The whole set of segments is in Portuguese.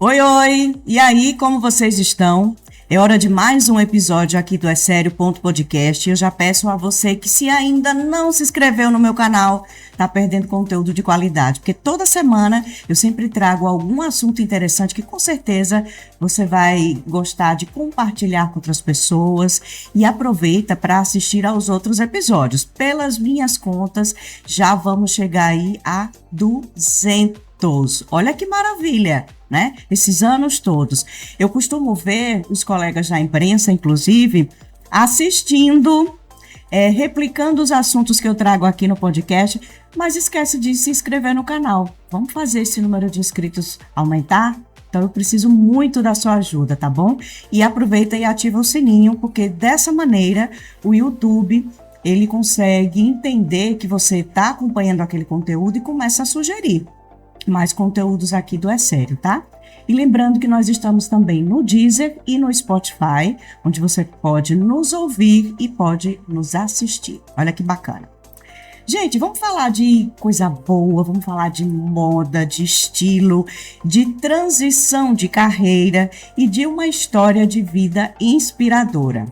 Oi, oi! E aí, como vocês estão? É hora de mais um episódio aqui do É Sério Podcast. Eu já peço a você que, se ainda não se inscreveu no meu canal, tá perdendo conteúdo de qualidade, porque toda semana eu sempre trago algum assunto interessante que com certeza você vai gostar de compartilhar com outras pessoas, e aproveita para assistir aos outros episódios. Pelas minhas contas, já vamos chegar aí a 200. Olha que maravilha, né? Esses anos todos. Eu costumo ver os colegas da imprensa, inclusive, assistindo, replicando os assuntos que eu trago aqui no podcast, mas esquece de se inscrever no canal. Vamos fazer esse número de inscritos aumentar? Então eu preciso muito da sua ajuda, tá bom? E aproveita e ativa o sininho, porque dessa maneira o YouTube ele consegue entender que você está acompanhando aquele conteúdo e começa a sugerir mais conteúdos aqui do É Sério, tá? E lembrando que nós estamos também no Deezer e no Spotify, onde você pode nos ouvir e pode nos assistir. Olha que bacana. Gente, vamos falar de coisa boa, vamos falar de moda, de estilo, de transição de carreira e de uma história de vida inspiradora.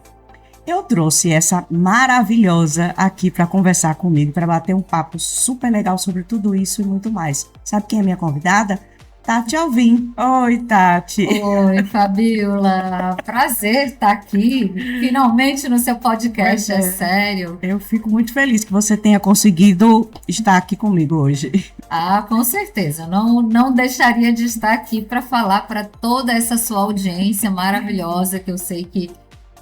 Eu trouxe essa maravilhosa aqui para conversar comigo, para bater um papo super legal sobre tudo isso e muito mais. Sabe quem é minha convidada? Tati Alvim. Oi, Tati. Oi, Fabiola. Prazer estar aqui, finalmente no seu podcast, é sério. Eu fico muito feliz que você tenha conseguido estar aqui comigo hoje. Ah, com certeza. Não deixaria de estar aqui para falar para toda essa sua audiência maravilhosa, que eu sei que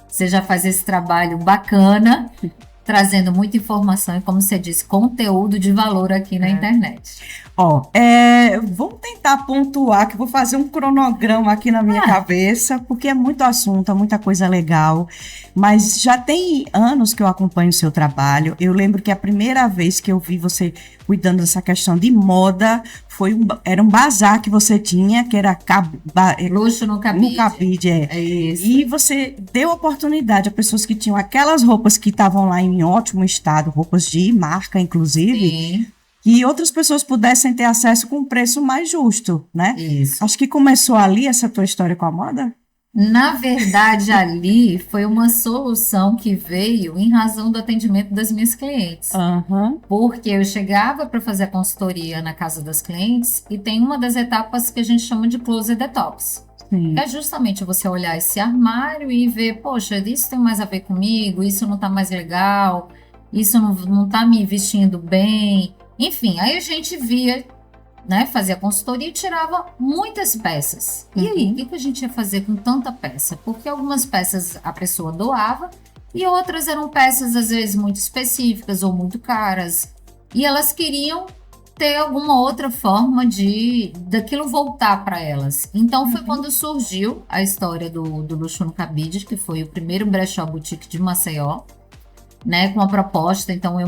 você já faz esse trabalho bacana, trazendo muita informação e, como você disse, conteúdo de valor aqui na internet. Vamos tentar pontuar, que eu vou fazer um cronograma aqui na minha cabeça, porque é muito assunto, é muita coisa legal, mas já tem anos que eu acompanho o seu trabalho. Eu lembro que a primeira vez que eu vi você cuidando dessa questão de moda, era um bazar que você tinha, que era Luxo no Cabide. No Cabide, é isso. E você deu oportunidade a pessoas que tinham aquelas roupas que estavam lá em ótimo estado, roupas de marca, inclusive, Sim. que outras pessoas pudessem ter acesso com um preço mais justo, né? Isso. Acho que começou ali essa tua história com a moda? Na verdade, ali foi uma solução que veio em razão do atendimento das minhas clientes. Uhum. Porque eu chegava para fazer a consultoria na casa das clientes e tem uma das etapas que a gente chama de closet detox. Sim. Que é justamente você olhar esse armário e ver, poxa, isso tem mais a ver comigo, isso não está mais legal, isso não está me vestindo bem. Enfim, aí a gente via, né, fazia a consultoria e tirava muitas peças. E aí, o que a gente ia fazer com tanta peça? Porque algumas peças a pessoa doava e outras eram peças, às vezes, muito específicas ou muito caras. E elas queriam ter alguma outra forma daquilo voltar para elas. Então, foi quando surgiu a história do Luxo no Cabide, que foi o primeiro brechó boutique de Maceió, né, com a proposta. Então eu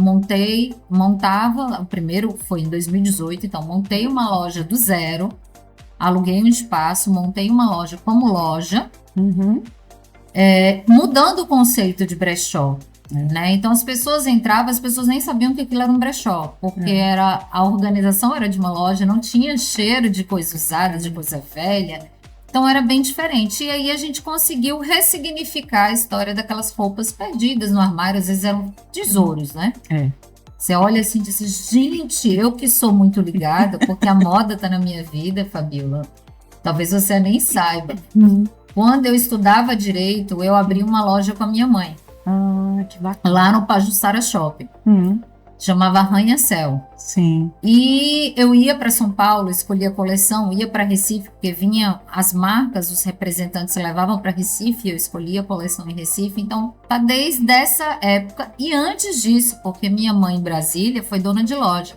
montava, o primeiro foi em 2018, então montei uma loja do zero, aluguei um espaço, montei uma loja como loja, mudando o conceito de brechó, né? Então as pessoas entravam, as pessoas nem sabiam que aquilo era um brechó, porque a organização era de uma loja, não tinha cheiro de coisa usada, de coisa velha. Então era bem diferente. E aí a gente conseguiu ressignificar a história daquelas roupas perdidas no armário. Às vezes eram tesouros, né? Você olha assim e diz, gente, eu que sou muito ligada, porque a moda tá na minha vida, Fabiola. Talvez você nem saiba. Quando eu estudava direito, eu abri uma loja com a minha mãe. Ah, que bacana. Lá no Pajuçara Shopping. Chamava Arranha-Céu. Sim. E eu ia para São Paulo, escolhia a coleção, ia para Recife, porque vinha as marcas, os representantes levavam para Recife, eu escolhia a coleção em Recife. Então, tá desde essa época. E antes disso, porque minha mãe em Brasília foi dona de loja.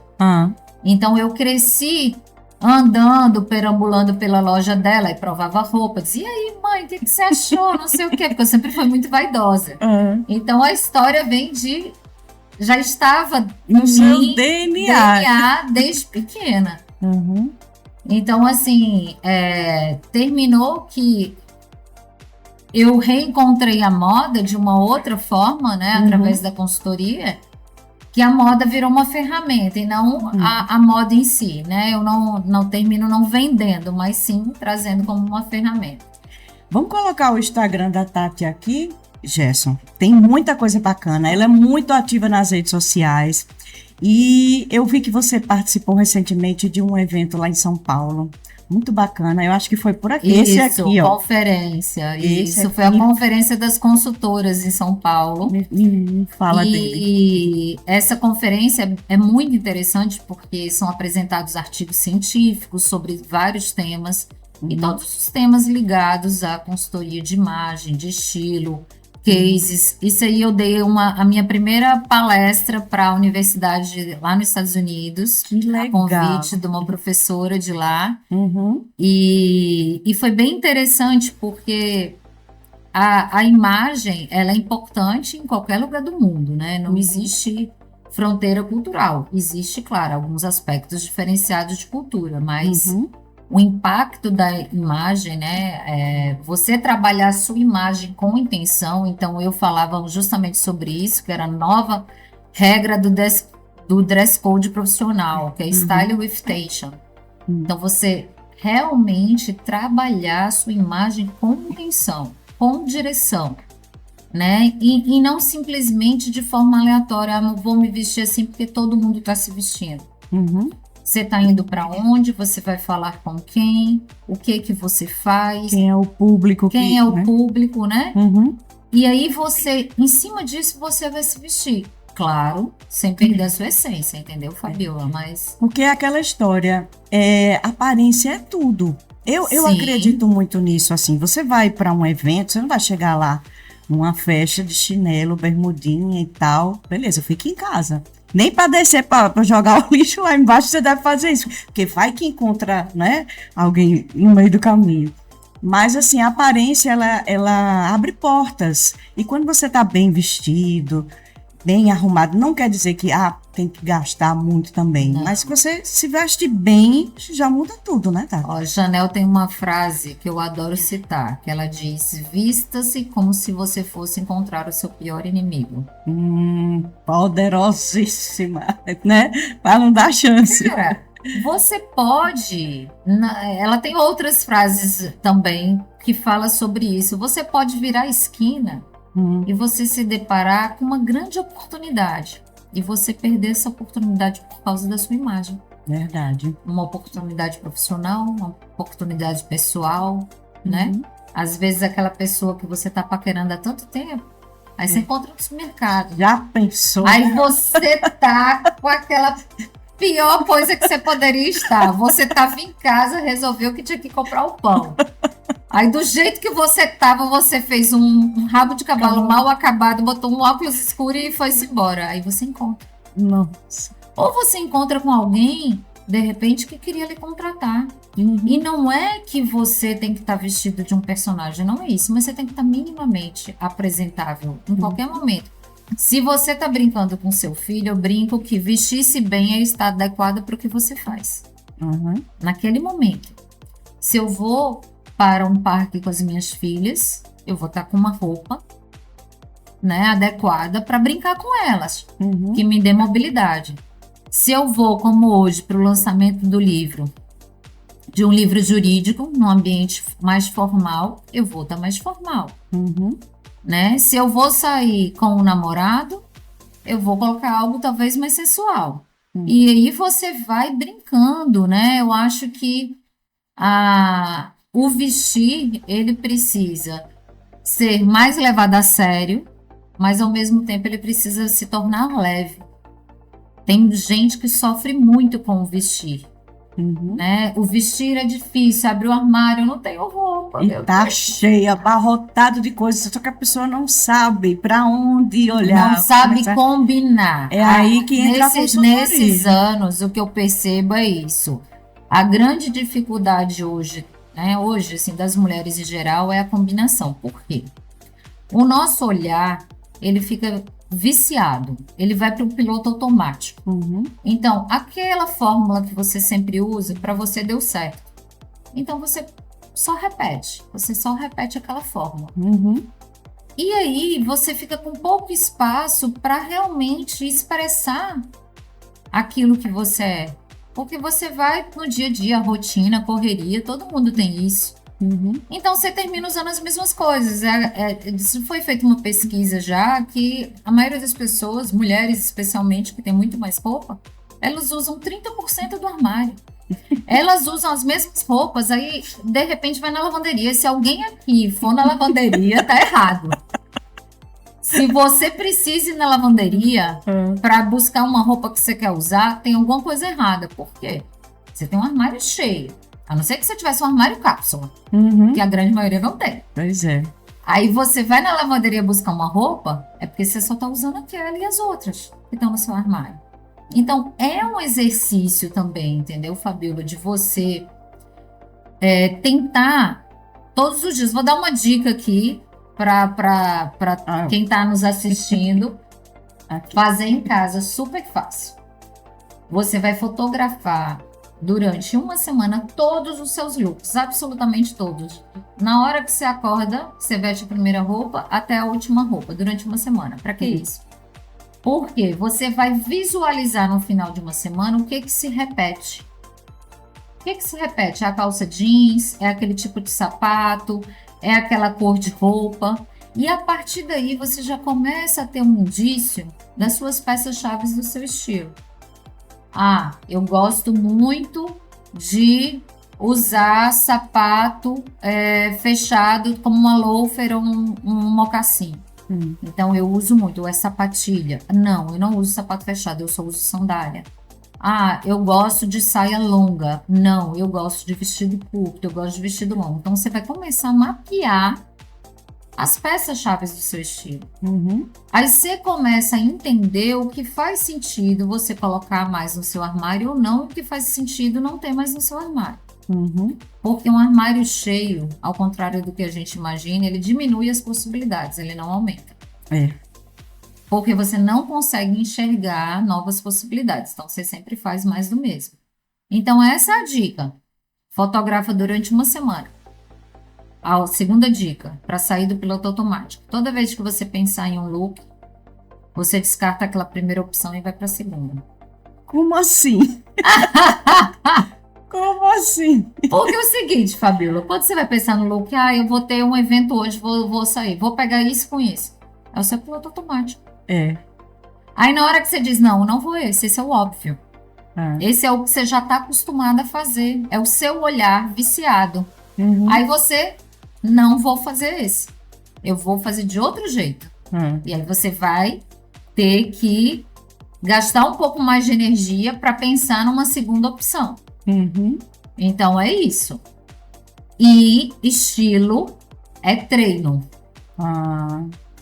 Então, eu cresci andando, perambulando pela loja dela e provava roupa. Dizia, e aí, mãe, o que você achou? Não sei o quê, porque eu sempre fui muito vaidosa. Então, a história vem de... Já estava no seu DNA desde pequena. Então, assim, terminou que eu reencontrei a moda de uma outra forma, né, através da consultoria, que a moda virou uma ferramenta e não a moda em si, né? Eu não termino não vendendo, mas sim trazendo como uma ferramenta. Vamos colocar o Instagram da Tati aqui, Gerson. Tem muita coisa bacana. Ela é muito ativa nas redes sociais. E eu vi que você participou recentemente de um evento lá em São Paulo. Muito bacana. Eu acho que foi por aqui. Esse aqui, ó. Conferência. Esse Isso, aqui. foi a Conferência das Consultoras em São Paulo. Fala dele. E essa conferência é muito interessante porque são apresentados artigos científicos sobre vários temas e todos os temas ligados à consultoria de imagem, de estilo, cases. Isso aí eu dei a minha primeira palestra para a universidade lá nos Estados Unidos. Que legal. A convite de uma professora de lá. Uhum. E foi bem interessante porque a imagem, ela é importante em qualquer lugar do mundo, né? Não existe fronteira cultural. Existe, claro, alguns aspectos diferenciados de cultura, mas o impacto da imagem, né? Você trabalhar a sua imagem com intenção. Então, eu falava justamente sobre isso, que era a nova regra do dress code profissional, que é Style with Station. Então, você realmente trabalhar a sua imagem com intenção, com direção, né? E não simplesmente de forma aleatória, vou me vestir assim porque todo mundo está se vestindo. Você está indo para onde? Você vai falar com quem? O que você faz? Quem é o público? Quem é o público, né? E aí você, em cima disso, você vai se vestir. Claro, sem perder a sua essência, entendeu, Fabiola? Mas... Porque é aquela história, aparência é tudo. Eu Sim. acredito muito nisso, assim. Você vai para um evento, você não vai chegar lá numa festa de chinelo, bermudinha e tal. Beleza, fique em casa. Nem para descer para jogar o lixo lá embaixo você deve fazer isso. Porque vai que encontra, né, alguém no meio do caminho. Mas, assim, a aparência, ela abre portas. E quando você está bem vestido, bem arrumado, não quer dizer que tem que gastar muito também. Não. Mas se você se veste bem, já muda tudo, né, Tati? Ó, Chanel tem uma frase que eu adoro citar, que ela diz: vista-se como se você fosse encontrar o seu pior inimigo. Poderosíssima, né? Para não dar chance. Cara, você pode... Ela tem outras frases também que fala sobre isso. Você pode virar a esquina e você se deparar com uma grande oportunidade. E você perder essa oportunidade por causa da sua imagem. Verdade. Uma oportunidade profissional, uma oportunidade pessoal, né? Às vezes aquela pessoa que você tá paquerando há tanto tempo, aí você encontra no supermercado. Já pensou? Aí você tá com aquela pior coisa que você poderia estar. Você tava em casa, resolveu que tinha que comprar o pão. Aí do jeito que você tava, você fez um rabo de cavalo mal acabado, botou um óculos escuro e foi-se embora. Aí você encontra. Nossa. Ou você encontra com alguém, de repente, que queria lhe contratar. E não é que você tem que estar vestido de um personagem, não é isso. Mas você tem que estar minimamente apresentável em qualquer momento. Se você está brincando com seu filho, eu brinco que vestir-se bem é estar adequado para o que você faz. Naquele momento. Se eu vou para um parque com as minhas filhas, eu vou estar com uma roupa, né, adequada para brincar com elas, que me dê mobilidade. Se eu vou, como hoje, para o lançamento do livro, de um livro jurídico, num ambiente mais formal, eu vou estar mais formal. Né? Se eu vou sair com um namorado, eu vou colocar algo talvez mais sensual. E aí você vai brincando, né? Eu acho que o vestir, ele precisa ser mais levado a sério, mas ao mesmo tempo ele precisa se tornar leve. Tem gente que sofre muito com o vestir. Né? O vestir é difícil, abre o armário, eu não tenho roupa. E tá cheio, abarrotado de coisas, só que a pessoa não sabe para onde olhar. Não sabe combinar. É aí que entra a consultoria. Nesses anos, o que eu percebo é isso. A grande dificuldade hoje, né, assim, das mulheres em geral, é a combinação. Por quê? O nosso olhar, ele fica viciado, ele vai para o piloto automático. Então, aquela fórmula que você sempre usa, para você deu certo. Então, você só repete aquela fórmula. E aí você fica com pouco espaço para realmente expressar aquilo que você é. Porque você vai no dia a dia, a rotina, a correria, todo mundo tem isso. Então você termina usando as mesmas coisas. Isso foi feita uma pesquisa já que a maioria das pessoas, mulheres especialmente, que tem muito mais roupa, elas usam 30% do armário. Elas usam as mesmas roupas, aí de repente vai na lavanderia. Se alguém aqui for na lavanderia, tá errado. Se você precisa ir na lavanderia para buscar uma roupa que você quer usar, tem alguma coisa errada. Por quê? Você tem um armário cheio. A não ser que você tivesse um armário cápsula, que a grande maioria não tem. Pois é. Aí você vai na lavanderia buscar uma roupa, é porque você só tá usando aquela e as outras que estão no seu armário. Então, é um exercício também, entendeu, Fabíola, de você tentar todos os dias. Vou dar uma dica aqui para quem está nos assistindo, fazer em casa, super fácil. Você vai fotografar durante uma semana todos os seus looks, absolutamente todos. Na hora que você acorda, você veste a primeira roupa até a última roupa, durante uma semana. Para que isso? Porque você vai visualizar no final de uma semana o que se repete. O que se repete? É a calça jeans, é aquele tipo de sapato, é aquela cor de roupa. E a partir daí você já começa a ter um indício das suas peças-chave do seu estilo. Ah, eu gosto muito de usar sapato fechado como uma loafer ou um mocassim. Então eu uso muito, é sapatilha. Não, eu não uso sapato fechado, eu só uso sandália. Ah, eu gosto de saia longa. Não, eu gosto de vestido curto, eu gosto de vestido longo. Então você vai começar a mapear as peças-chave do seu estilo. Aí você começa a entender o que faz sentido você colocar mais no seu armário ou não, o que faz sentido não ter mais no seu armário. Porque um armário cheio, ao contrário do que a gente imagina, ele diminui as possibilidades, ele não aumenta. Porque você não consegue enxergar novas possibilidades, então você sempre faz mais do mesmo. Então essa é a dica. Fotografa durante uma semana. A segunda dica, para sair do piloto automático. Toda vez que você pensar em um look, você descarta aquela primeira opção e vai para a segunda. Como assim? Como assim? Porque é o seguinte, Fabíola, quando você vai pensar no look, eu vou ter um evento hoje, vou sair, vou pegar isso com isso. É o seu piloto automático. Aí na hora que você diz, não vou esse é o óbvio. Esse é o que você já está acostumado a fazer. É o seu olhar viciado. Aí você, não vou fazer esse. Eu vou fazer de outro jeito. E aí você vai ter que gastar um pouco mais de energia para pensar numa segunda opção. Então é isso. E estilo é treino.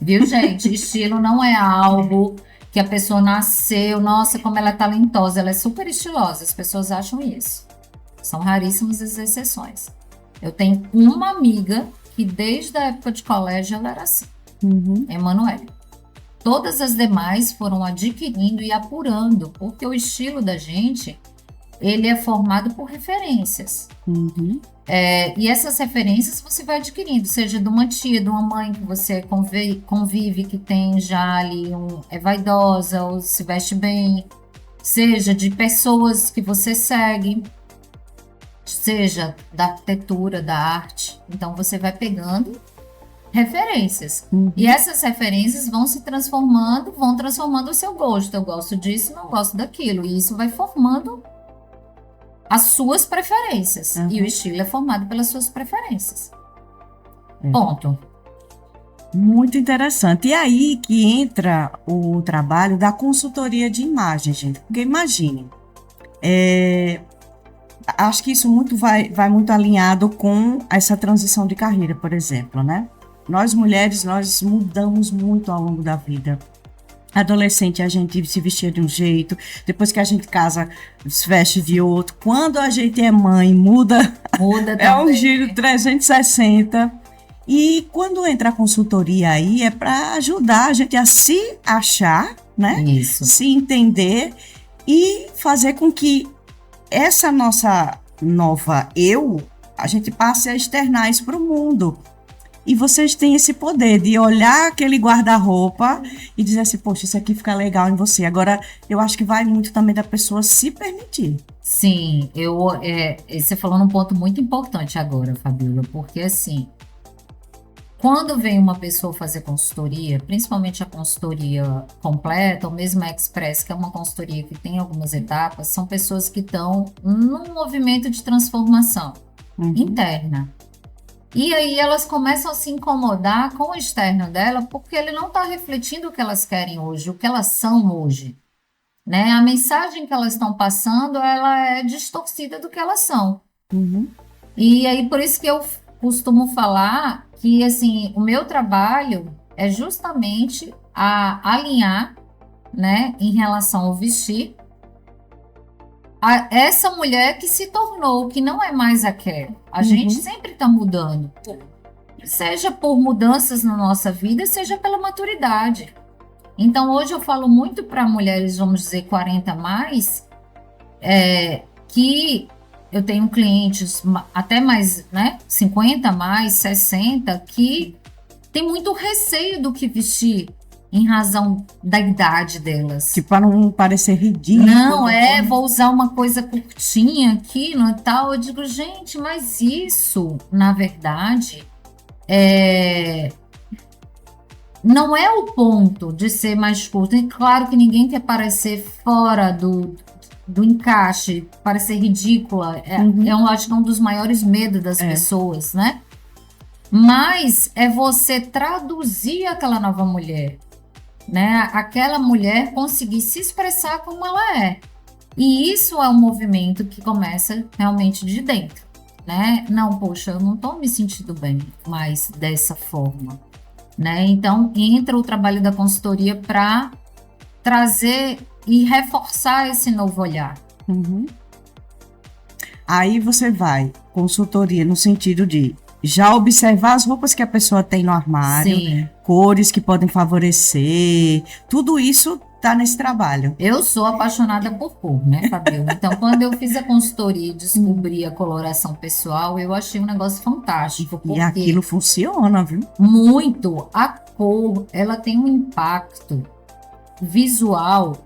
Viu, gente? Estilo não é algo que a pessoa nasceu, nossa, como ela é talentosa, ela é super estilosa. As pessoas acham isso. São raríssimas as exceções. Eu tenho uma amiga que desde a época de colégio ela era assim. Emanuele. Todas as demais foram adquirindo e apurando, porque o estilo da gente, ele é formado por referências. E essas referências você vai adquirindo, seja de uma tia, de uma mãe que você convive, que tem já ali, é vaidosa ou se veste bem, seja de pessoas que você segue, seja da arquitetura, da arte. Então você vai pegando referências. E essas referências vão se transformando, vão transformando o seu gosto. Eu gosto disso, não gosto daquilo. E isso vai formando as suas preferências. E o estilo é formado pelas suas preferências. Ponto. Muito interessante. E aí que entra o trabalho da consultoria de imagem, gente. Porque imagine, acho que isso vai muito alinhado com essa transição de carreira, por exemplo, né? Nós mulheres, nós mudamos muito ao longo da vida. Adolescente, a gente se vestia de um jeito, depois que a gente casa, se veste de outro. Quando a gente é mãe, muda é um giro 360. E quando entra a consultoria aí, é para ajudar a gente a se achar, né? Isso. Se entender e fazer com que essa nossa nova eu, a gente passe a externar isso para o mundo. E vocês têm esse poder de olhar aquele guarda-roupa e dizer assim, poxa, isso aqui fica legal em você. Agora, eu acho que vai muito também da pessoa se permitir. Sim, você falou num ponto muito importante agora, Fabíola, porque assim, quando vem uma pessoa fazer consultoria, principalmente a consultoria completa, ou mesmo a Express, que é uma consultoria que tem algumas etapas, são pessoas que estão num movimento de transformação interna. E aí elas começam a se incomodar com o externo dela, porque ele não está refletindo o que elas querem hoje, o que elas são hoje. Né? A mensagem que elas estão passando, ela é distorcida do que elas são. E aí, por isso que eu costumo falar que, assim, o meu trabalho é justamente a alinhar, né, em relação ao vestir, a essa mulher que se tornou, que não é mais aquela. A gente sempre está mudando. Seja por mudanças na nossa vida, seja pela maturidade. Então, hoje eu falo muito para mulheres, vamos dizer, 40 mais, que eu tenho clientes até mais, né, 50 mais, 60, que tem muito receio do que vestir em razão da idade delas. Que para não parecer ridículo. Não, vou usar uma coisa curtinha aqui, não é tal. Eu digo, gente, mas isso, na verdade, não é o ponto de ser mais curto. E claro que ninguém quer parecer fora do encaixe, parecer ridícula. Eu acho que é um dos maiores medos das pessoas, né? Mas é você traduzir aquela nova mulher, né? Aquela mulher conseguir se expressar como ela é. E isso é um movimento que começa realmente de dentro, né? Não, poxa, eu não estou me sentindo bem mais dessa forma. Né? Então, entra o trabalho da consultoria para trazer e reforçar esse novo olhar. Aí você vai, consultoria no sentido de já observar as roupas que a pessoa tem no armário, Sim. Cores que podem favorecer, tudo isso tá nesse trabalho. Eu sou apaixonada por cor, né, Fabíola? Então, quando eu fiz a consultoria e descobri a coloração pessoal, eu achei um negócio fantástico. E aquilo funciona, viu? Muito. A cor, ela tem um impacto visual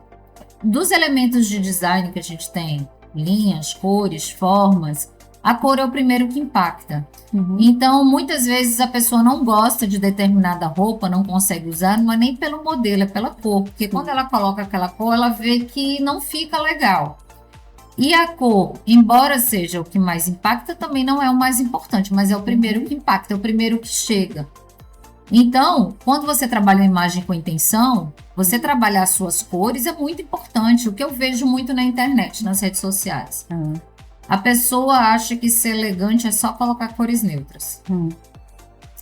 dos elementos de design que a gente tem, linhas, cores, formas. A cor é o primeiro que impacta. Então, muitas vezes a pessoa não gosta de determinada roupa, não consegue usar, não é nem pelo modelo, é pela cor. Porque quando ela coloca aquela cor, ela vê que não fica legal. E a cor, embora seja o que mais impacta, também não é o mais importante, mas é o primeiro que impacta, é o primeiro que chega. Então, quando você trabalha a imagem com intenção, você trabalhar as suas cores é muito importante. O que eu vejo muito na internet, nas redes sociais. A pessoa acha que ser elegante é só colocar cores neutras.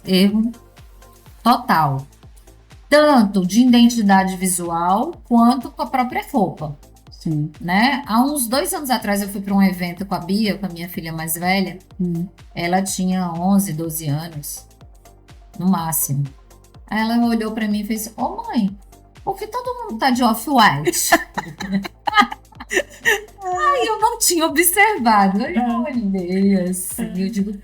Erro total. Tanto de identidade visual, quanto com a própria roupa. Sim. Né? Há uns 2 anos atrás eu fui para um evento com a Bia, com a minha filha mais velha. Ela tinha 11, 12 anos, no máximo. Aí ela olhou para mim e fez: ô mãe, por que todo mundo tá de off-white? Ai, eu não tinha observado. Eu olhei assim, eu digo,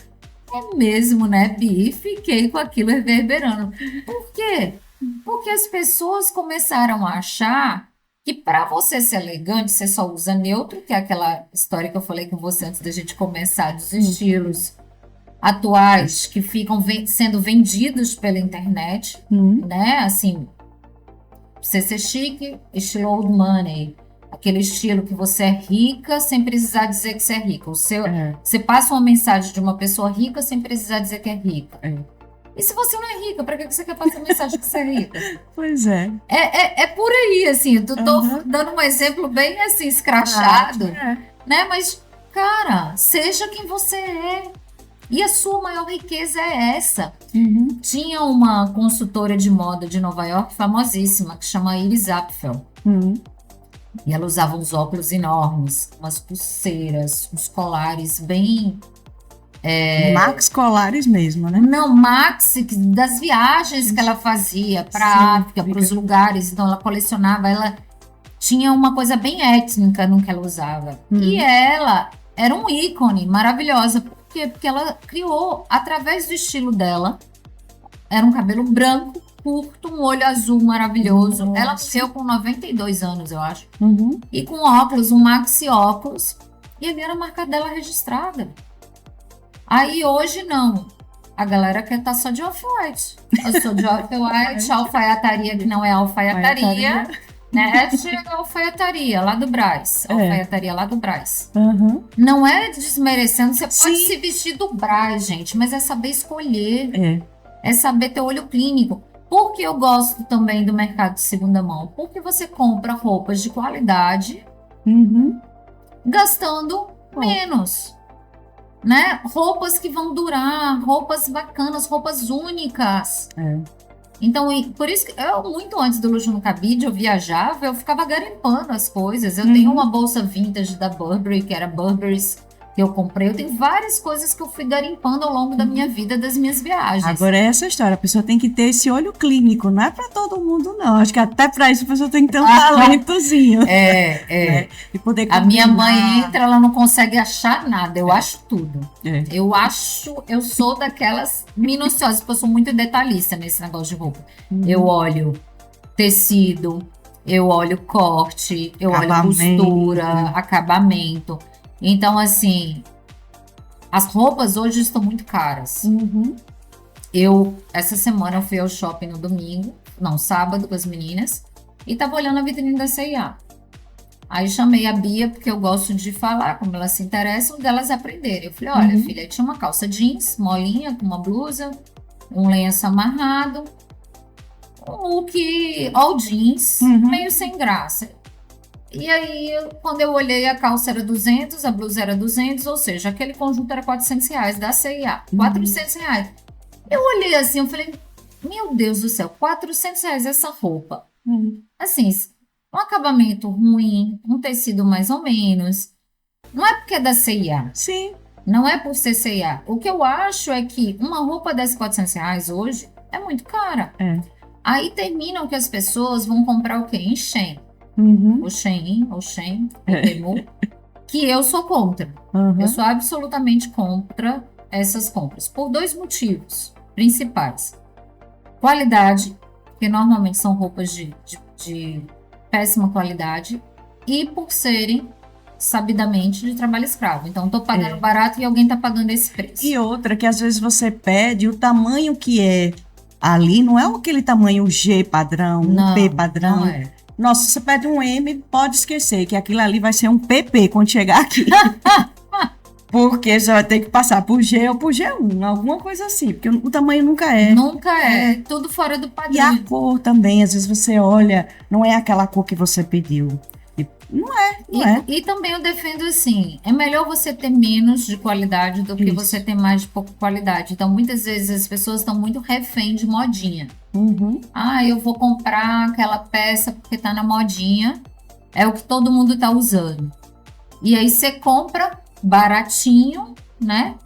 é mesmo, né, Bi? E fiquei com aquilo reverberando. Por quê? Porque as pessoas começaram a achar que para você ser elegante, você só usa neutro, que é aquela história que eu falei com você antes da gente começar, dos estilos atuais que ficam sendo vendidos pela internet, né? Assim, você ser chique, estilo old money. Aquele estilo que você é rica sem precisar dizer que você é rica. Você passa uma mensagem de uma pessoa rica sem precisar dizer que é rica. E se você não é rica, para que você quer passar a mensagem que você é rica? Pois é. É por aí, assim. Eu tô dando um exemplo bem assim, escrachado. Né? Mas, cara, seja quem você é. E a sua maior riqueza é essa. Tinha uma consultora de moda de Nova York famosíssima, que chama Iris Apfel. E ela usava uns óculos enormes, umas pulseiras, uns colares bem... Max Colares mesmo, né? Não, Max, das viagens que ela fazia para a África, para os lugares. Então, ela colecionava, ela tinha uma coisa bem étnica no que ela usava. E ela era um ícone, maravilhosa. Por quê? Porque ela criou, através do estilo dela, era um cabelo branco, curto, um olho azul maravilhoso. Nossa. Ela nasceu com 92 anos, eu acho. Uhum. E com óculos, um maxi óculos. E ali era a marca dela registrada. Aí hoje não. A galera quer estar só de off-white. Eu sou de off-white, alfaiataria que não é alfaiataria, né? Chega a alfaiataria lá do Brás. Alfaiataria lá do Brás. Uhum. Não é desmerecendo, você pode Sim. se vestir do Brás, gente, mas é saber escolher. É. É saber ter olho clínico. Por que eu gosto também do mercado de segunda mão? Porque você compra roupas de qualidade Uhum. gastando menos, né? Roupas que vão durar, roupas bacanas, roupas únicas. É. Então, por isso que eu, muito antes do Luxo no Cabide, eu viajava, eu ficava garimpando as coisas. Eu tenho uma bolsa vintage da Burberry, que era Burberry's, que eu comprei. Eu tenho várias coisas que eu fui garimpando ao longo da minha vida, das minhas viagens. Agora é essa história, a pessoa tem que ter esse olho clínico, não é para todo mundo não, acho que até para isso a pessoa tem que ter um talentozinho. Né? E poder A minha combinar. mãe entra, ela não consegue achar nada, eu acho tudo. É. Eu sou daquelas minuciosas, porque eu sou muito detalhista nesse negócio de roupa. Eu olho tecido, eu olho corte, eu olho costura, acabamento. Então, assim, as roupas hoje estão muito caras. Uhum. Essa semana eu fui ao shopping no domingo, não, sábado, com as meninas, e tava olhando a vitrine da C&A. Aí chamei a Bia, porque eu gosto de falar, como elas se interessam, delas aprenderem. Eu falei, olha, filha, tinha uma calça jeans, molinha, com uma blusa, um lenço amarrado, um look all jeans, meio sem graça. E aí, quando eu olhei, a calça era 200, a blusa era 200, ou seja, aquele conjunto era R$400 da C&A, R$400. Eu olhei assim, eu falei, meu Deus do céu, R$400 essa roupa. Assim, um acabamento ruim, um tecido mais ou menos. Não é porque é da C&A. Sim. Não é por ser C&A. O que eu acho é que uma roupa desse R$400 hoje é muito cara. É. Aí terminam que as pessoas vão comprar o quê? Em Shein. O Shein, que eu sou contra. Eu sou absolutamente contra essas compras. Por 2 motivos principais. Qualidade, que normalmente são roupas de péssima qualidade, e por serem sabidamente de trabalho escravo. Então, estou pagando barato e alguém está pagando esse preço. E outra, que às vezes você pede o tamanho que é ali, não é aquele tamanho G padrão, um P padrão. Não é. Nossa, se você pede um M, pode esquecer que aquilo ali vai ser um PP quando chegar aqui. Porque você vai ter que passar por G ou por G1, alguma coisa assim, porque o tamanho nunca é. Nunca é. Tudo fora do padrão. E a cor também, às vezes você olha, não é aquela cor que você pediu. Não é. E também eu defendo assim, é melhor você ter menos de qualidade do que você ter mais de pouca qualidade. Então, muitas vezes as pessoas estão muito refém de modinha. Eu vou comprar aquela peça porque tá na modinha, é o que todo mundo tá usando. E aí você compra baratinho, né?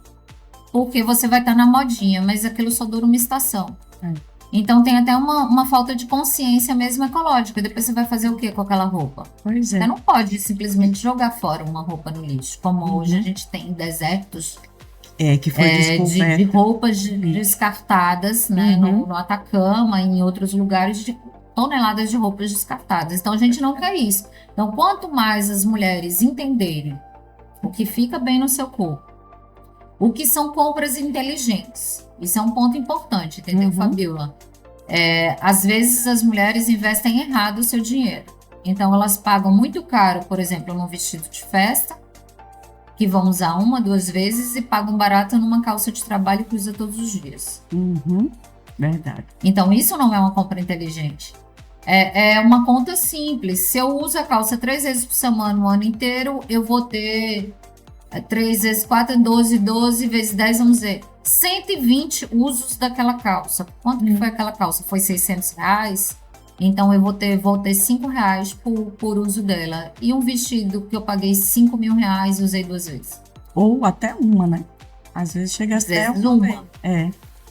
Porque você vai estar na modinha, mas aquilo só dura uma estação. Então tem até uma falta de consciência mesmo ecológica. Depois você vai fazer o que com aquela roupa? Pois é. Você não pode simplesmente jogar fora uma roupa no lixo, como hoje a gente tem desertos que foi descoberto. de roupas descartadas, né, no Atacama e em outros lugares, de toneladas de roupas descartadas. Então a gente não quer isso. Então quanto mais as mulheres entenderem o que fica bem no seu corpo, o que são compras inteligentes, isso é um ponto importante, entendeu, Fabiola? Às vezes as mulheres investem errado o seu dinheiro. Então elas pagam muito caro, por exemplo, num vestido de festa, que vão usar 1, 2 vezes, e pagam barato numa calça de trabalho que usa todos os dias. Verdade. Então isso não é uma compra inteligente. É uma conta simples. Se eu uso a calça 3 vezes por semana o ano inteiro, eu vou ter 3 vezes 4, 12 vezes 10, vamos dizer, 120 usos daquela calça. Quanto que foi aquela calça? Foi R$600? Então eu vou ter R$5 por uso dela. E um vestido que eu paguei R$5.000 e usei 2 vezes. Ou até uma, né? Às vezes chega até uma.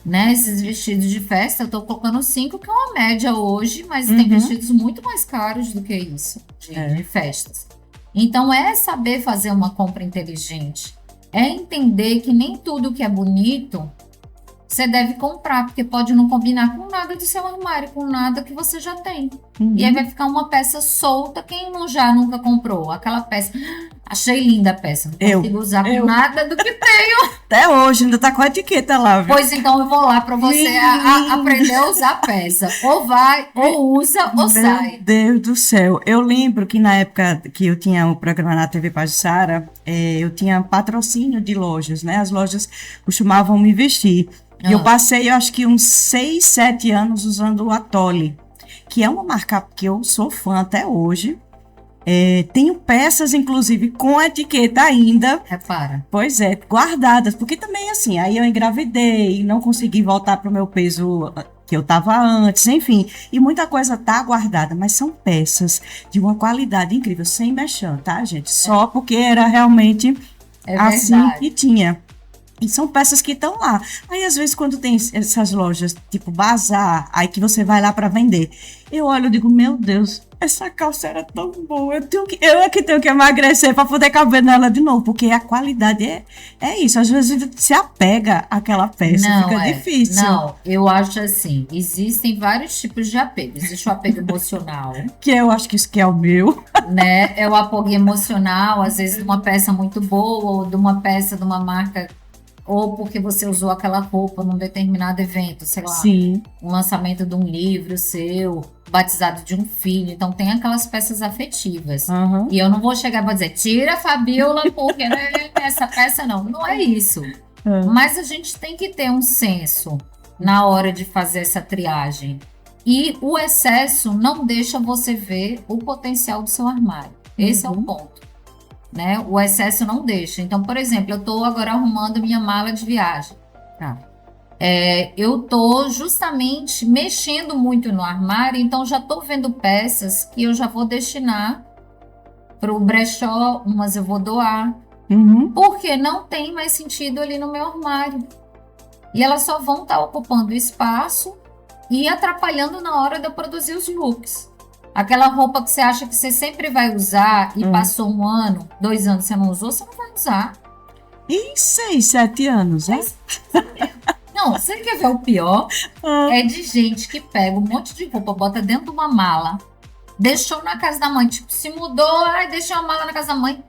Né? Esses vestidos de festa, eu tô colocando 5, que é uma média hoje, mas tem vestidos muito mais caros do que isso, de festas. Então, é saber fazer uma compra inteligente. É entender que nem tudo que é bonito você deve comprar, porque pode não combinar com nada do seu armário, com nada que você já tem. E aí vai ficar uma peça solta. Quem não já nunca comprou aquela peça? Achei linda a peça, não consigo usar com nada do que tenho. Até hoje, ainda tá com a etiqueta lá, viu? Pois então eu vou lá para você aprender a usar a peça. Ou vai, ou usa, ou sai. Meu Deus do céu. Eu lembro que na época que eu tinha o programa na TV Pajuçara, eu tinha patrocínio de lojas, né? As lojas costumavam me vestir. E eu passei, eu acho que uns 6, 7 anos usando o Atoli, que é uma marca que eu sou fã até hoje. Tenho peças, inclusive, com a etiqueta ainda. Repara. Pois é, guardadas. Porque também, assim, aí eu engravidei, não consegui voltar para o meu peso que eu estava antes, enfim. E muita coisa tá guardada, mas são peças de uma qualidade incrível, sem mexer, tá, gente? Só porque era realmente assim que tinha. E são peças que estão lá. Aí, às vezes, quando tem essas lojas, tipo bazar, aí que você vai lá para vender, eu olho e digo, meu Deus, essa calça era tão boa, eu é que tenho que emagrecer para poder caber nela de novo, porque a qualidade é isso. Às vezes se apega àquela peça, fica difícil. Não, eu acho assim, existem vários tipos de apego. Existe o apego emocional. Que eu acho que isso que é o meu. Né? É o apego emocional, às vezes de uma peça muito boa, ou de uma peça de uma marca, ou porque você usou aquela roupa num determinado evento, sei lá, Sim. Um lançamento de um livro seu, batizado de um filho, então tem aquelas peças afetivas. E eu não vou chegar e vou dizer, tira a Fabiola, porque essa peça não é isso. Mas a gente tem que ter um senso na hora de fazer essa triagem. E o excesso não deixa você ver o potencial do seu armário. Esse é o ponto. Né? O excesso não deixa. Então, por exemplo, eu estou agora arrumando minha mala de viagem. Eu estou justamente mexendo muito no armário, então já estou vendo peças que eu já vou destinar para o brechó, umas eu vou doar, porque não tem mais sentido ali no meu armário. E elas só vão estar ocupando espaço e atrapalhando na hora de eu produzir os looks. Aquela roupa que você acha que você sempre vai usar e passou 1 ano, 2 anos você não usou, você não vai usar. E 6, 7 anos, né? Não, você quer ver o pior? É de gente que pega um monte de roupa, bota dentro de uma mala, deixou na casa da mãe, tipo, se mudou, deixou a mala na casa da mãe.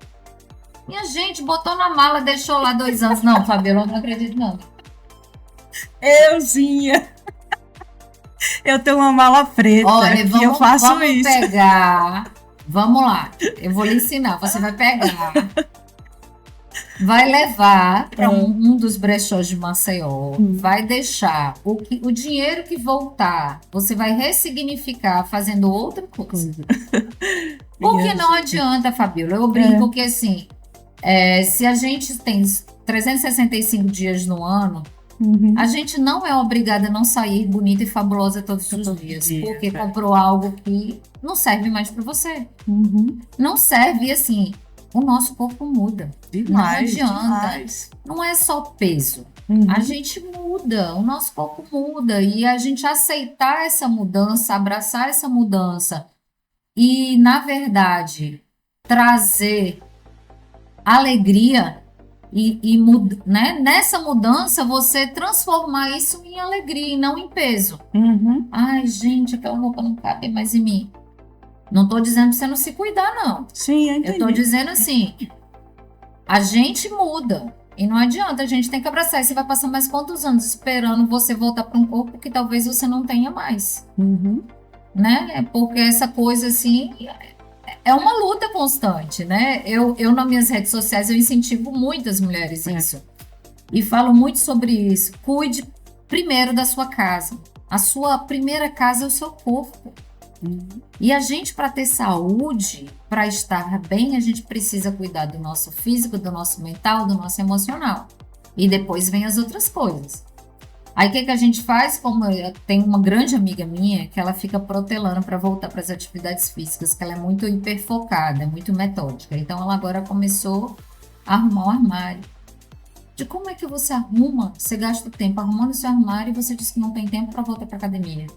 Minha gente, botou na mala, deixou lá 2 anos. Não, Fabiola, eu não acredito não. Euzinha. Eu tenho uma mala preta. Olha, e eu faço isso. Vamos pegar. Vamos lá. Eu vou lhe ensinar. Você vai pegar. Vai levar para um dos brechós de Maceió. Vai deixar o dinheiro que voltar. Você vai ressignificar fazendo outra coisa. Porque não adianta, Fabiola. Eu brinco que assim, se a gente tem 365 dias no ano, a gente não é obrigada a não sair bonita e fabulosa todos os dias, porque comprou algo que não serve mais para você. Não serve, e assim, o nosso corpo muda. Demais, não adianta. Demais. Não é só peso. A gente muda, o nosso corpo muda, e a gente aceitar essa mudança, abraçar essa mudança e, na verdade, trazer alegria. Né? Nessa mudança, você transformar isso em alegria e não em peso. Ai, gente, aquela roupa não cabe mais em mim. Não estou dizendo para você não se cuidar, não. Sim, eu entendi. Eu estou dizendo assim, a gente muda. E não adianta, a gente tem que abraçar. E você vai passar mais quantos anos esperando você voltar para um corpo que talvez você não tenha mais. Né? Porque essa coisa assim... É uma luta constante, né? Eu nas minhas redes sociais, eu incentivo muitas mulheres isso. E falo muito sobre isso. Cuide primeiro da sua casa. A sua primeira casa é o seu corpo. E a gente, para ter saúde, para estar bem, a gente precisa cuidar do nosso físico, do nosso mental, do nosso emocional. E depois vem as outras coisas. Aí o que a gente faz? Como eu tenho uma grande amiga minha que ela fica protelando para voltar para as atividades físicas, que ela é muito hiperfocada, muito metódica. Então ela agora começou a arrumar o armário. De como é que você arruma? Você gasta o tempo arrumando o seu armário e você diz que não tem tempo para voltar para academia.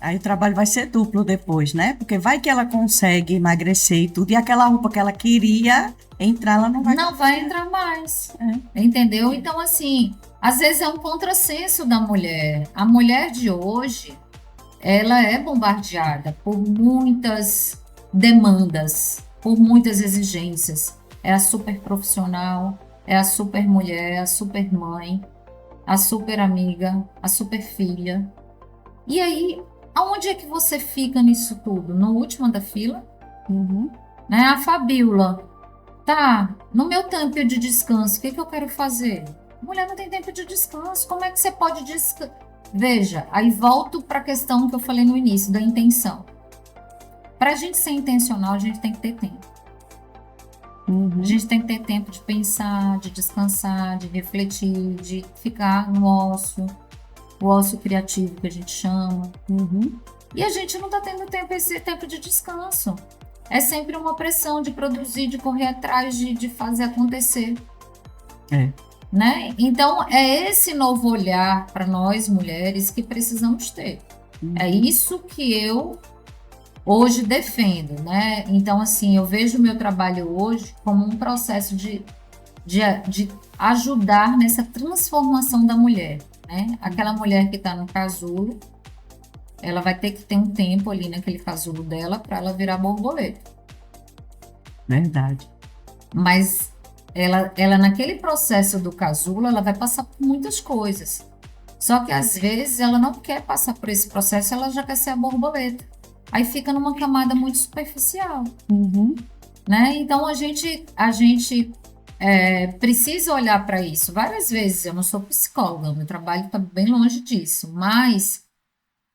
Aí o trabalho vai ser duplo depois, né? Porque vai que ela consegue emagrecer e tudo, e aquela roupa que ela queria entrar, ela não vai entrar mais. Entendeu? Então, assim, Às vezes é um contrassenso da mulher. A mulher de hoje, ela é bombardeada por muitas demandas, por muitas exigências. É a super profissional, é a super mulher, a super mãe, a super amiga, a super filha. E aí, aonde é que você fica nisso tudo? No último da fila? Uhum. Né? A Fabíola, tá, no meu tempo de descanso, o que que eu quero fazer? Mulher não tem tempo de descanso, como é que você pode descansar? Veja, aí volto para a questão que eu falei no início, da intenção. Para a gente ser intencional, a gente tem que ter tempo. Uhum. A gente tem que ter tempo de pensar, de descansar, de refletir, de ficar no ócio, o ócio criativo que a gente chama. Uhum. E a gente não está tendo tempo, esse tempo de descanso. É sempre uma pressão de produzir, de correr atrás, de fazer acontecer. É. Né? Então, é esse novo olhar para nós mulheres que precisamos ter. Uhum. É isso que eu hoje defendo, né? Então, assim, eu vejo o meu trabalho hoje como um processo de ajudar nessa transformação da mulher, né? Aquela mulher que está no casulo, ela vai ter que ter um tempo ali naquele casulo dela para ela virar borboleta. Verdade. Mas ela naquele processo do casulo, ela vai passar por muitas coisas. Só que às vezes ela não quer passar por esse processo, ela já quer ser a borboleta. Aí fica numa camada muito superficial. Uhum. Né? Então a gente precisa olhar para isso. Várias vezes, eu não sou psicóloga, meu trabalho está bem longe disso, mas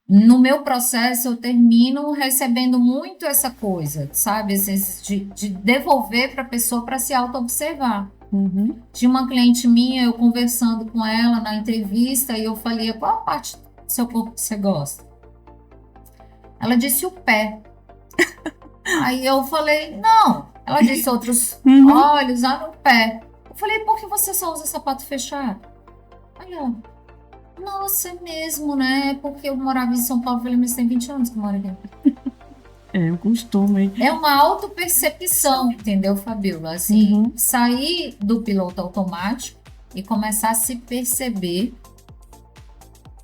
no meu processo eu termino recebendo muito essa coisa, sabe? De devolver para a pessoa para se auto-observar. Uhum. Tinha uma cliente minha, eu conversando com ela na entrevista, e eu falei, qual a parte do seu corpo que você gosta? Ela disse o pé. Aí eu falei, não. Ela disse outros olhos, no pé. Eu falei, por que você só usa sapato fechado? Aí ela, nossa, é mesmo, né? Porque eu morava em São Paulo, eu falei, mas tem 20 anos que eu moro aqui. É o costume. É uma autopercepção, entendeu, Fabíola? Assim, sair do piloto automático e começar a se perceber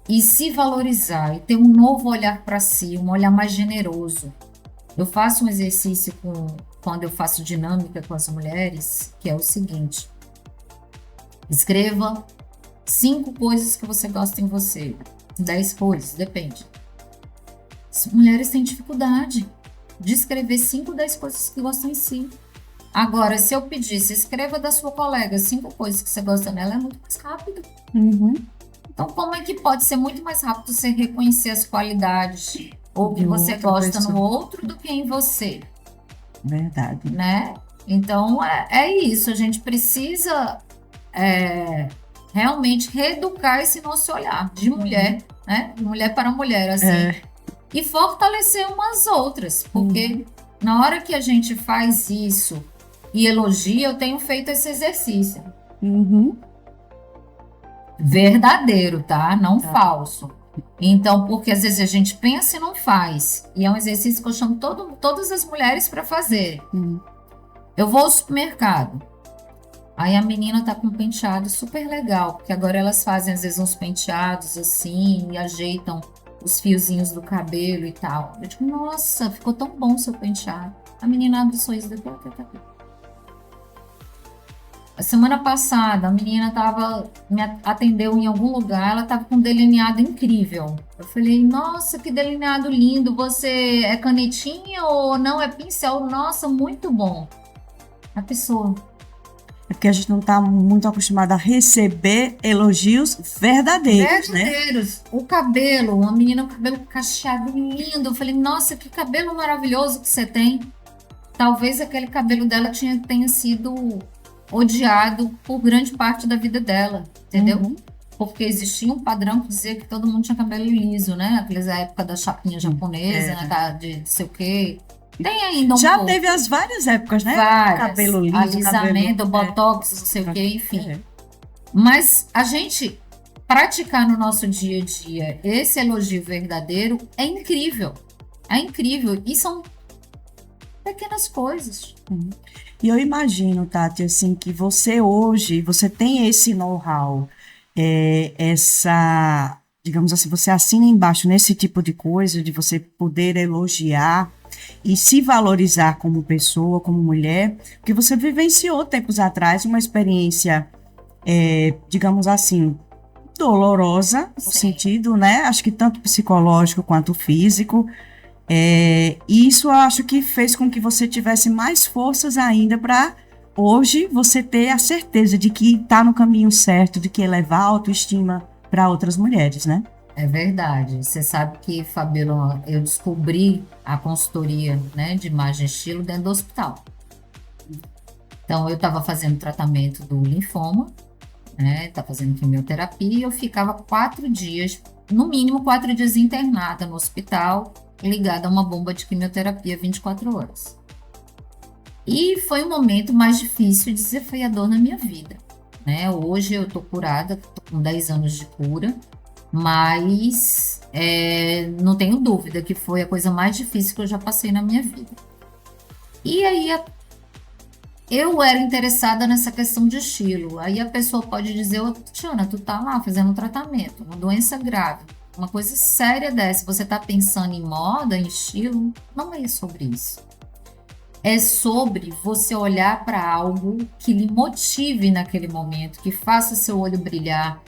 e se valorizar e ter um novo olhar para si, um olhar mais generoso. Eu faço um exercício quando eu faço dinâmica com as mulheres, que é o seguinte: escreva 5 coisas que você gosta em você, 10 coisas, depende. As mulheres têm dificuldade de escrever 5, 10 coisas que gostam em si. Agora, se eu pedisse, escreva da sua colega 5 coisas que você gosta nela, é muito mais rápido. Uhum. Então, como é que pode ser muito mais rápido você reconhecer as qualidades ou que você gosta no outro do que em você? Verdade. Né? Então, é isso. A gente precisa realmente reeducar esse nosso olhar de mulher, né? De mulher para mulher, assim. E fortalecer umas outras. Porque na hora que a gente faz isso e elogia, eu tenho feito esse exercício. Uhum. Verdadeiro, tá? Não falso. Então, porque às vezes a gente pensa e não faz. E é um exercício que eu chamo todas as mulheres para fazer. Eu vou ao supermercado. Aí a menina tá com um penteado super legal, porque agora elas fazem às vezes uns penteados assim e ajeitam os fiozinhos do cabelo e tal. Eu digo, nossa, ficou tão bom o seu penteado. A menina abre o sorriso depois. A semana passada, a menina me atendeu em algum lugar, ela estava com um delineado incrível. Eu falei, nossa, que delineado lindo, você é canetinha ou não é pincel? Nossa, muito bom. A pessoa... É porque a gente não está muito acostumada a receber elogios verdadeiros, né? O cabelo, uma menina com cabelo cacheado lindo. Eu falei, nossa, que cabelo maravilhoso que você tem. Talvez aquele cabelo dela tenha sido odiado por grande parte da vida dela, entendeu? Porque existia um padrão que dizia que todo mundo tinha cabelo liso, né? Aqueles da época da chapinha japonesa, né? De não sei o quê. Tem ainda Já pouco. Teve as várias épocas, né? Várias. Cabelo liso, alisamento, cabelo... botox, não sei o quê, enfim. Mas a gente praticar no nosso dia a dia esse elogio verdadeiro é incrível. É incrível. E são pequenas coisas. E eu imagino, Tati, assim, que você hoje, você tem esse know-how. essa, digamos assim, você assina embaixo nesse tipo de coisa, de você poder elogiar e se valorizar como pessoa, como mulher, porque você vivenciou tempos atrás uma experiência, digamos assim, dolorosa, no sentido, né? Acho que tanto psicológico quanto físico. E isso eu acho que fez com que você tivesse mais forças ainda para hoje você ter a certeza de que está no caminho certo, de que elevar a autoestima para outras mulheres, né? É verdade. Você sabe que, Fabíola, eu descobri a consultoria, né, de imagem e estilo dentro do hospital. Então, eu estava fazendo tratamento do linfoma, né, estava fazendo quimioterapia, e eu ficava 4 dias, no mínimo 4 dias internada no hospital, ligada a uma bomba de quimioterapia 24 horas. E foi o momento mais difícil e desafiador na minha vida, né? Hoje eu tô curada, tô com 10 anos de cura, mas não tenho dúvida que foi a coisa mais difícil que eu já passei na minha vida. E aí eu era interessada nessa questão de estilo. Aí a pessoa pode dizer, ô, Tiana, tu tá lá fazendo um tratamento, uma doença grave, uma coisa séria dessa, você tá pensando em moda, em estilo? Não é sobre isso. É sobre você olhar para algo que lhe motive naquele momento, que faça seu olho brilhar,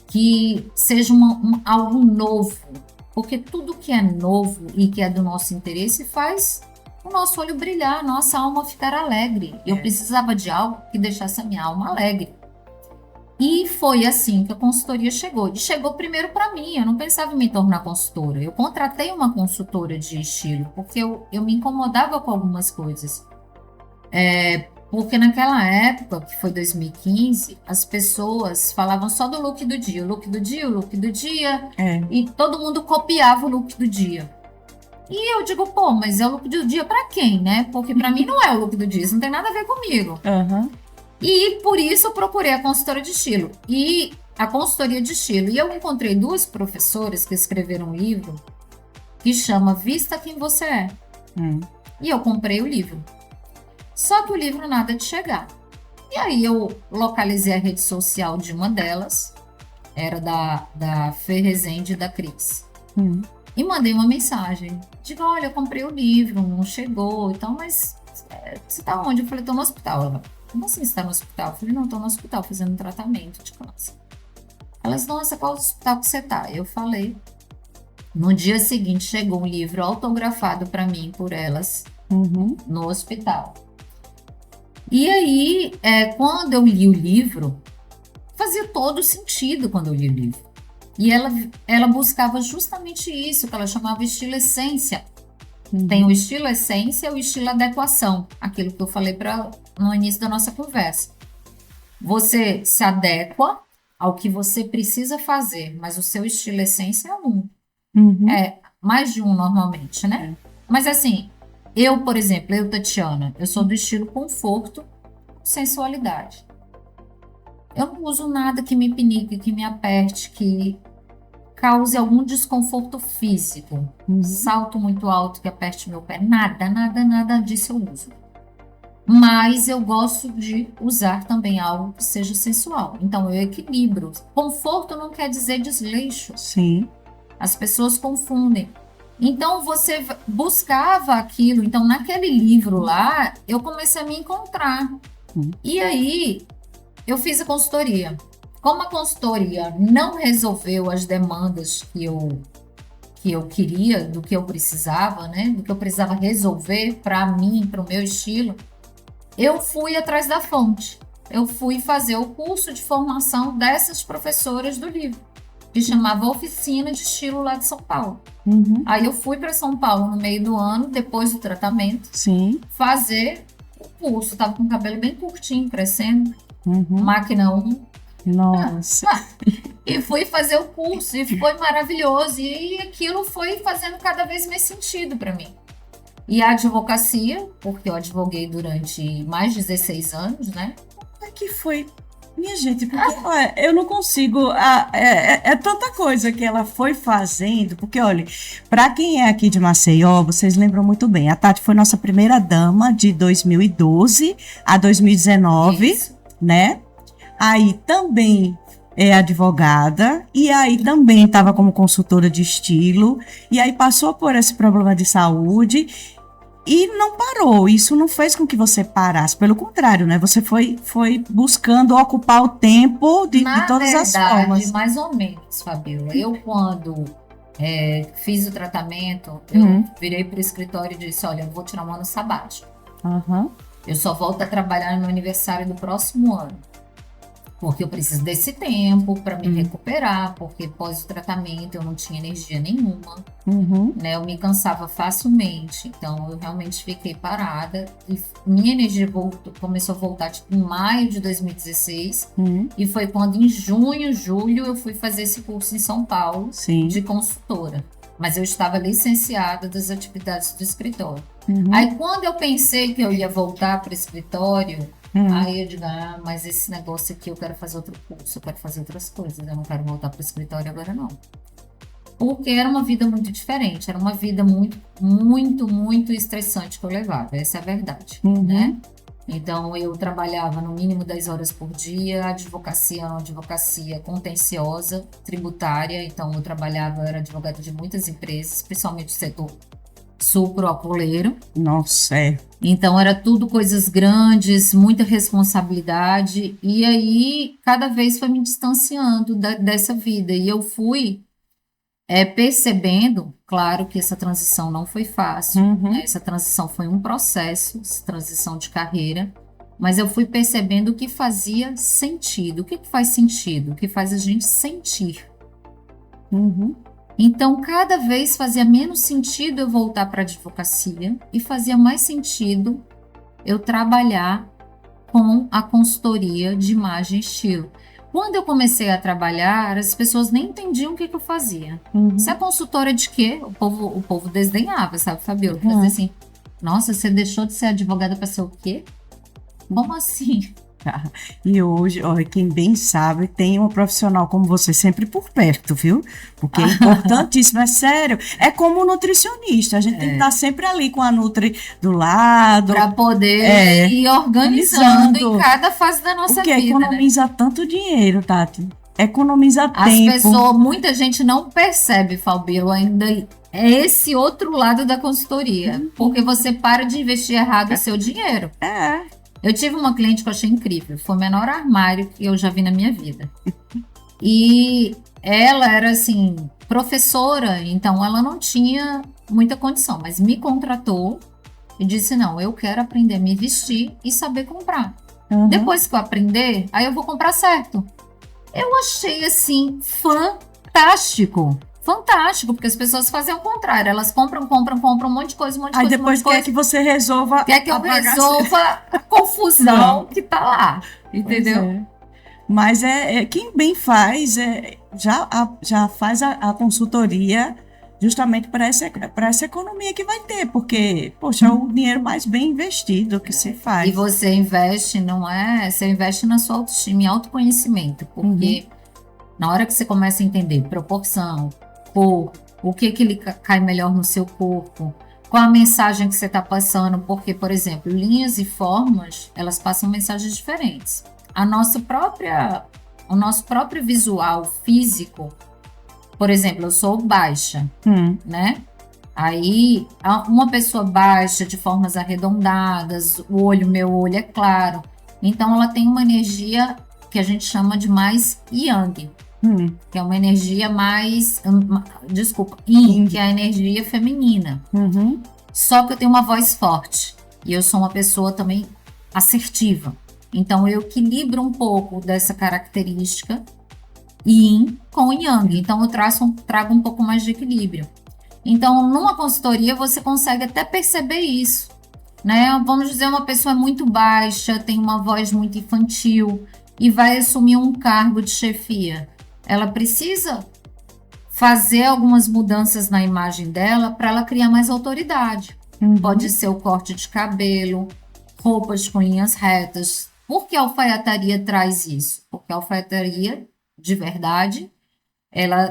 que seja algo novo. Porque tudo que é novo e que é do nosso interesse faz o nosso olho brilhar, a nossa alma ficar alegre. Eu precisava de algo que deixasse a minha alma alegre. E foi assim que a consultoria chegou. E chegou primeiro para mim, eu não pensava em me tornar consultora. Eu contratei uma consultora de estilo, porque eu me incomodava com algumas coisas. Porque naquela época, que foi 2015, as pessoas falavam só do look do dia, o look do dia, o look do dia, e todo mundo copiava o look do dia. E eu digo, pô, mas é o look do dia para quem, né? Porque para mim não é o look do dia, isso não tem nada a ver comigo. Uhum. E por isso eu procurei a consultora de estilo e a consultoria de estilo. E eu encontrei 2 professoras que escreveram um livro que chama Vista Quem Você É. E eu comprei o livro. Só que o livro nada de chegar. E aí eu localizei a rede social de uma delas, era da Fê Rezende e da Cris. E mandei uma mensagem. Digo, olha, eu comprei o livro, não chegou, então, mas você tá onde? Eu falei, tô no hospital. Ela, como assim você tá no hospital? Eu falei, não, tô no hospital fazendo um tratamento de câncer. Elas, nossa, qual hospital que você tá? Eu falei. No dia seguinte chegou um livro autografado para mim por elas no hospital. E aí, quando eu li o livro, fazia todo sentido quando eu li o livro. E ela buscava justamente isso, que ela chamava estilo essência. Tem o estilo essência e o estilo adequação, aquilo que eu falei no início da nossa conversa. Você se adequa ao que você precisa fazer, mas o seu estilo essência é um. Mais de um normalmente, né? Mas assim, eu, por exemplo, Tatiana, eu sou do estilo conforto, sensualidade. Eu não uso nada que me pinique, que me aperte, que cause algum desconforto físico. Salto muito alto que aperte meu pé. Nada disso eu uso. Mas eu gosto de usar também algo que seja sensual. Então eu equilibro. Conforto não quer dizer desleixo. Sim. As pessoas confundem. Então você buscava aquilo. Então naquele livro lá, eu comecei a me encontrar. E aí eu fiz a consultoria. Como a consultoria não resolveu as demandas que eu queria, do que eu precisava, né? Do que eu precisava resolver para mim, para o meu estilo, eu fui atrás da fonte. Eu fui fazer o curso de formação dessas professoras do livro, que chamava Oficina de Estilo lá de São Paulo. Aí eu fui para São Paulo no meio do ano, depois do tratamento, fazer o curso. Tava com o cabelo bem curtinho, crescendo, máquina 1. Nossa. E fui fazer o curso e foi maravilhoso. E aquilo foi fazendo cada vez mais sentido para mim. E a advocacia, porque eu advoguei durante mais de 16 anos, né? Como é que foi? Minha gente, porque olha, eu não consigo. É tanta coisa que ela foi fazendo. Porque, olha, para quem é aqui de Maceió, vocês lembram muito bem. A Tati foi nossa primeira dama de 2012 a 2019, né? Aí também é advogada e aí também estava como consultora de estilo e aí passou por esse problema de saúde e não parou. Isso não fez com que você parasse, pelo contrário, né? Você foi buscando ocupar o tempo de todas as formas. Mais ou menos, Fabiola. Eu, quando fiz o tratamento, eu virei para o escritório e disse, olha, eu vou tirar um ano sabático. Eu só volto a trabalhar no meu aniversário do próximo ano. Porque eu preciso desse tempo para me recuperar, porque pós o tratamento eu não tinha energia nenhuma, né? Eu me cansava facilmente, então eu realmente fiquei parada e minha energia começou a voltar tipo, em maio de 2016 e foi quando em junho, julho eu fui fazer esse curso em São Paulo de consultora. Mas eu estava licenciada das atividades do escritório. Aí quando eu pensei que eu ia voltar para o escritório, aí eu digo, mas esse negócio aqui eu quero fazer outro curso, eu quero fazer outras coisas, eu não quero voltar para o escritório agora não. Porque era uma vida muito diferente, era uma vida muito, muito, muito estressante que eu levava, essa é a verdade, né? Então eu trabalhava no mínimo 10 horas por dia, advocacia é uma advocacia contenciosa, tributária, então eu era advogada de muitas empresas, principalmente do setor sucroalcooleiro. Nossa, Então era tudo coisas grandes, muita responsabilidade, e aí cada vez foi me distanciando dessa vida, e eu fui percebendo, claro que essa transição não foi fácil, né? Essa transição foi um processo, essa transição de carreira, mas eu fui percebendo o que fazia sentido, o que faz sentido, o que faz a gente sentir. Então, cada vez fazia menos sentido eu voltar para a advocacia e fazia mais sentido eu trabalhar com a consultoria de imagem e estilo. Quando eu comecei a trabalhar, as pessoas nem entendiam o que eu fazia. Você é consultora de quê? O povo desdenhava, sabe, Fabiola? Fazia assim, nossa, você deixou de ser advogada para ser o quê? Como assim? E hoje, olha, quem bem sabe, tem uma profissional como você sempre por perto, viu? Porque é importantíssimo, é sério. É como nutricionista, a gente tem que estar sempre ali com a Nutri do lado. Para poder ir organizando em cada fase da nossa vida. Porque economiza tanto dinheiro, Tati. Economiza tempo. Muita gente não percebe, Fabiola, ainda é esse outro lado da consultoria. Porque você para de investir errado o seu dinheiro. Eu tive uma cliente que eu achei incrível. Foi o menor armário que eu já vi na minha vida. E ela era, assim, professora. Então, ela não tinha muita condição. Mas me contratou e disse, não, eu quero aprender a me vestir e saber comprar. Depois que eu aprender, aí eu vou comprar certo. Eu achei, assim, fantástico. Fantástico, porque as pessoas fazem o contrário. Elas compram um monte de coisa, Aí depois quer que você resolva. Quer que eu resolva a confusão que tá lá. Entendeu? Mas quem bem faz, já faz a consultoria justamente para essa economia que vai ter, porque, poxa, é o dinheiro mais bem investido que se faz. E você investe, você investe na sua autoestima, em autoconhecimento, porque na hora que você começa a entender proporção, cor, o que ele cai melhor no seu corpo, qual a mensagem que você está passando, porque, por exemplo, linhas e formas, elas passam mensagens diferentes. O nosso próprio visual físico, por exemplo, eu sou baixa, né? Aí, uma pessoa baixa, de formas arredondadas, meu olho é claro, então ela tem uma energia que a gente chama de mais yang, que é uma energia mais, yin, que é a energia feminina. Só que eu tenho uma voz forte e eu sou uma pessoa também assertiva. Então eu equilibro um pouco dessa característica yin com yang. Então eu trago um pouco mais de equilíbrio. Então numa consultoria você consegue até perceber isso, né? Vamos dizer, uma pessoa muito baixa, tem uma voz muito infantil e vai assumir um cargo de chefia. Ela precisa fazer algumas mudanças na imagem dela para ela criar mais autoridade. Pode ser o corte de cabelo, roupas com linhas retas. Por que a alfaiataria traz isso? Porque a alfaiataria, de verdade,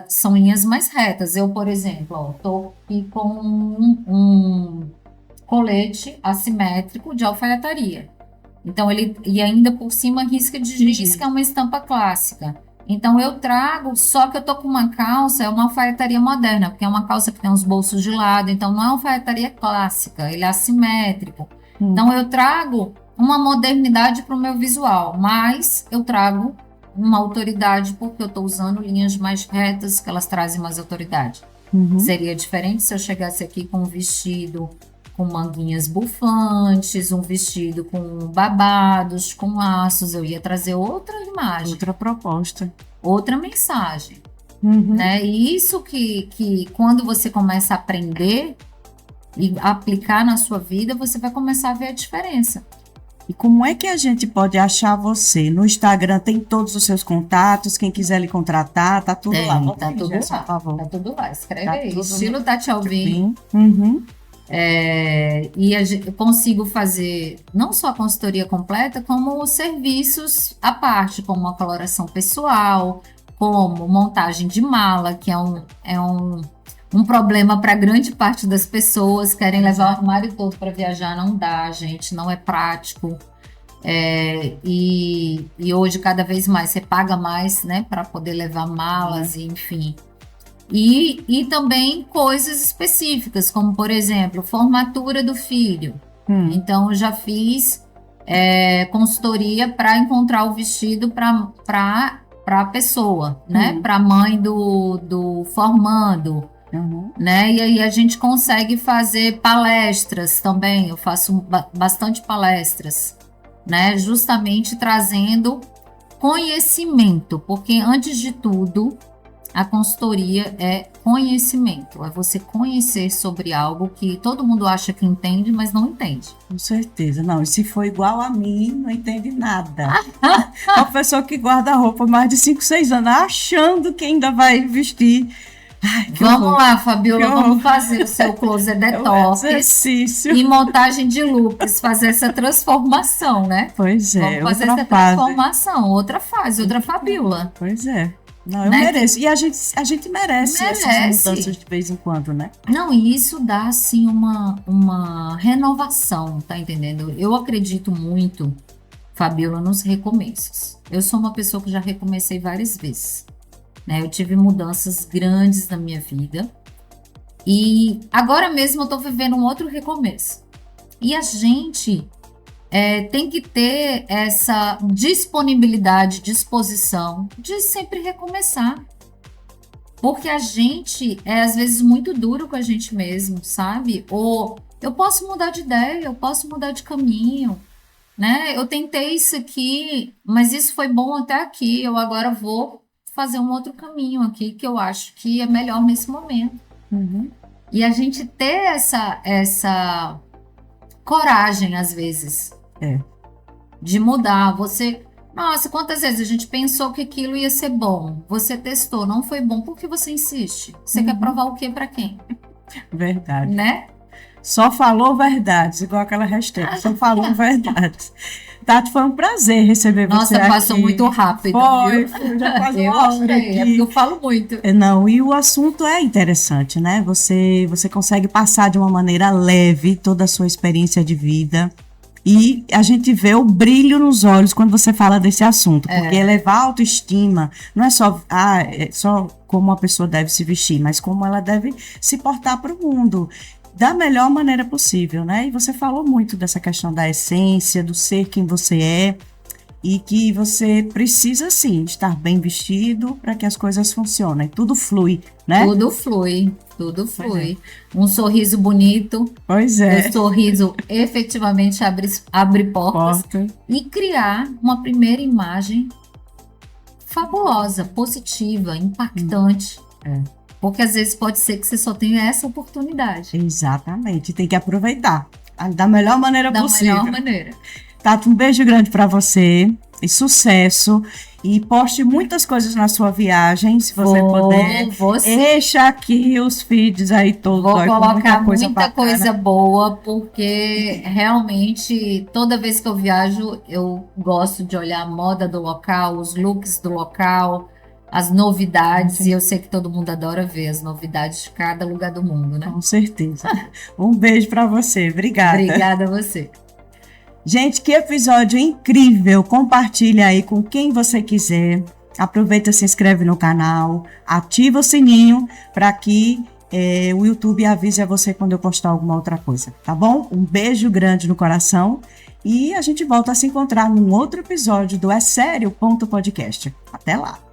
são linhas mais retas. Eu, por exemplo, estou aqui com um colete assimétrico de alfaiataria. Então, e ainda por cima risca de giz, que é uma estampa clássica. Então eu trago, só que eu tô com uma calça, é uma alfaiataria moderna, porque é uma calça que tem os bolsos de lado, então não é uma alfaiataria clássica, ele é assimétrico. Então eu trago uma modernidade para o meu visual, mas eu trago uma autoridade porque eu estou usando linhas mais retas que elas trazem mais autoridade. Seria diferente se eu chegasse aqui com um vestido com manguinhas bufantes, um vestido com babados, com laços, eu ia trazer outra imagem. Outra proposta. Outra mensagem. Né? E isso que quando você começa a aprender e aplicar na sua vida, você vai começar a ver a diferença. E como é que a gente pode achar você? No Instagram tem todos os seus contatos, quem quiser lhe contratar, tá tudo lá. Tá tudo lá, por favor. Tá tudo lá, escreve Tá aí. tudo Estilo Tati Alvim. E eu consigo fazer não só a consultoria completa, como serviços à parte, como uma coloração pessoal, como montagem de mala, que é um problema para grande parte das pessoas. Querem levar o armário todo para viajar, não dá, gente, não é prático. E hoje, cada vez mais, você paga mais, né, para poder levar malas, enfim. E também coisas específicas, como, por exemplo, formatura do filho. Então, eu já fiz consultoria para encontrar o vestido para a pessoa, né? Para a mãe do formando. Né? E aí a gente consegue fazer palestras também. Eu faço bastante palestras, né? Justamente trazendo conhecimento, porque antes de tudo a consultoria é conhecimento, é você conhecer sobre algo que todo mundo acha que entende, mas não entende. Com certeza, não. E se for igual a mim, não entende nada. Uma pessoa que guarda roupa mais de 5, 6 anos, achando que ainda vai vestir. Ai, vamos lá, Fabiola, vamos fazer o seu closet detox e montagem de looks, fazer essa transformação, né? Pois é, vamos fazer essa transformação, outra fase, outra Fabiola. Pois é. Não, eu mereço. E a gente merece essas mudanças de vez em quando, né? Não, e isso dá, assim, uma renovação, tá entendendo? Eu acredito muito, Fabiola, nos recomeços. Eu sou uma pessoa que já recomecei várias vezes, né? Eu tive mudanças grandes na minha vida e agora mesmo eu tô vivendo um outro recomeço. E a gente tem que ter essa disponibilidade, disposição de sempre recomeçar. Porque a gente é, às vezes, muito duro com a gente mesmo, sabe? Ou eu posso mudar de ideia, eu posso mudar de caminho, né? Eu tentei isso aqui, mas isso foi bom até aqui, eu agora vou fazer um outro caminho aqui que eu acho que é melhor nesse momento. E a gente ter essa coragem, às vezes, de mudar. Nossa, quantas vezes a gente pensou que aquilo ia ser bom, você testou, não foi bom, por que você insiste? Você quer provar o quê para quem? Verdade. Né? Só falou verdades, igual aquela hashtag, só falou verdades. Tati, foi um prazer receber você aqui. Nossa, passou muito rápido, foi, viu? Já quase eu uma hora achei, aqui. eu falo muito. Não, e o assunto é interessante, né? Você consegue passar de uma maneira leve toda a sua experiência de vida. E a gente vê o brilho nos olhos quando você fala desse assunto, porque elevar a autoestima não é só como uma pessoa deve se vestir, mas como ela deve se portar para o mundo da melhor maneira possível, né? E você falou muito dessa questão da essência, do ser quem você é, e que você precisa, sim, estar bem vestido para que as coisas funcionem. Tudo flui, né? Tudo flui. Um sorriso bonito. Pois é. O sorriso efetivamente abre portas. E criar uma primeira imagem fabulosa, positiva, impactante. Porque às vezes pode ser que você só tenha essa oportunidade. Exatamente. Tem que aproveitar da melhor maneira possível. Da melhor maneira. Tati, um beijo grande para você e sucesso. E poste muitas coisas na sua viagem, se você puder. Deixa aqui os feeds aí todos. Vou colocar muita coisa boa, porque realmente toda vez que eu viajo, eu gosto de olhar a moda do local, os looks do local, as novidades. Sim. E eu sei que todo mundo adora ver as novidades de cada lugar do mundo, né? Com certeza. Um beijo para você. Obrigada. Obrigada a você. Gente, que episódio incrível! Compartilha aí com quem você quiser. aproveita, se inscreve no canal, ativa o sininho para que o YouTube avise a você quando eu postar alguma outra coisa, tá bom? Um beijo grande no coração e a gente volta a se encontrar num outro episódio do É Sério Podcast. Até lá!